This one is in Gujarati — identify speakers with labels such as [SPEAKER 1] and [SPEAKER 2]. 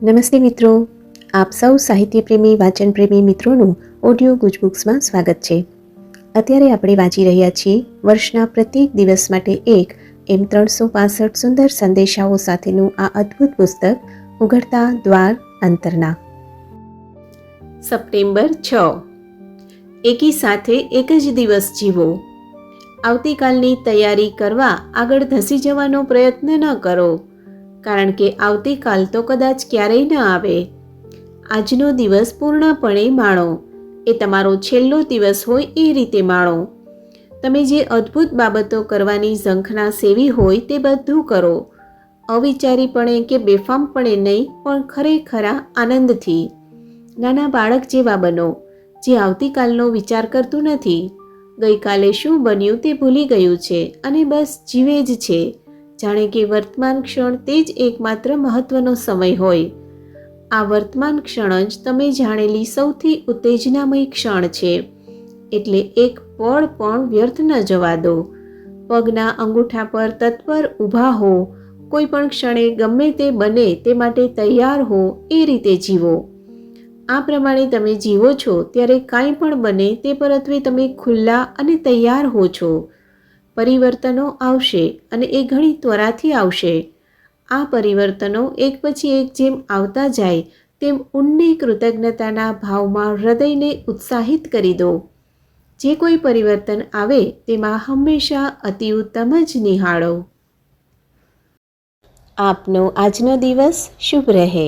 [SPEAKER 1] નમસ્તે મિત્રો, આપ સૌ સાહિત્ય પ્રેમી વાચન પ્રેમી મિત્રોનું ઓડિયો ગુજબુક્સમાં સ્વાગત છે. અત્યારે આપણે વાંચી રહ્યા છીએ વર્ષના પ્રત્યેક દિવસ માટે એક એમ 365 સુંદર સંદેશાઓ સાથેનું આ અદ્ભુત પુસ્તક ઉઘડતા દ્વાર અંતરના. સપ્ટેમ્બર 6. એકી સાથે એક જ દિવસ જીવો. આવતીકાલની તૈયારી કરવા આગળ ધસી જવાનો પ્રયત્ન ન કરો, કારણ કે આવતીકાલ તો કદાચ ક્યારેય ન આવે. આજનો દિવસ પૂર્ણપણે માણો. એ તમારો છેલ્લો દિવસ હોય એ રીતે માણો. તમે જે અદ્ભુત બાબતો કરવાની ઝંખના સેવી હોય તે બધું કરો. અવિચારીપણે કે બેફામપણે નહીં, પણ ખરેખરા આનંદથી. નાના બાળક જેવા બનો, જે આવતીકાલનો વિચાર કરતું નથી. ગઈકાલે શું બન્યું તે ભૂલી ગયું છે અને બસ જીવે જ છે, જાણે કે વર્તમાન ક્ષણ તે જ એકમાત્ર મહત્વનો સમય હોય. આ વર્તમાન ક્ષણ જ તમે જાણેલી સૌથી ઉત્તેજનામય ક્ષણ છે, એટલે એક પળ પણ વ્યર્થ ન જવા દો. પગના અંગૂઠા પર તત્પર ઊભા હો. કોઈ પણ ક્ષણે ગમે તે બને તે માટે તૈયાર હો, એ રીતે જીવો. આ પ્રમાણે તમે જીવો છો ત્યારે કાંઈ પણ બને તે પરત્વે તમે ખુલ્લા અને તૈયાર હો છો. પરિવર્તનો આવશે અને એ ઘણી ત્વરાથી આવશે. આ પરિવર્તનો એક પછી એક જેમ આવતા જાય તેમ ઊંડી કૃતજ્ઞતાના ભાવમાં હૃદયને ઉત્સાહિત કરી દો. જે કોઈ પરિવર્તન આવે તેમાં હંમેશા અતિ ઉત્તમ જ નિહાળો. આપનો આજનો દિવસ શુભ રહે.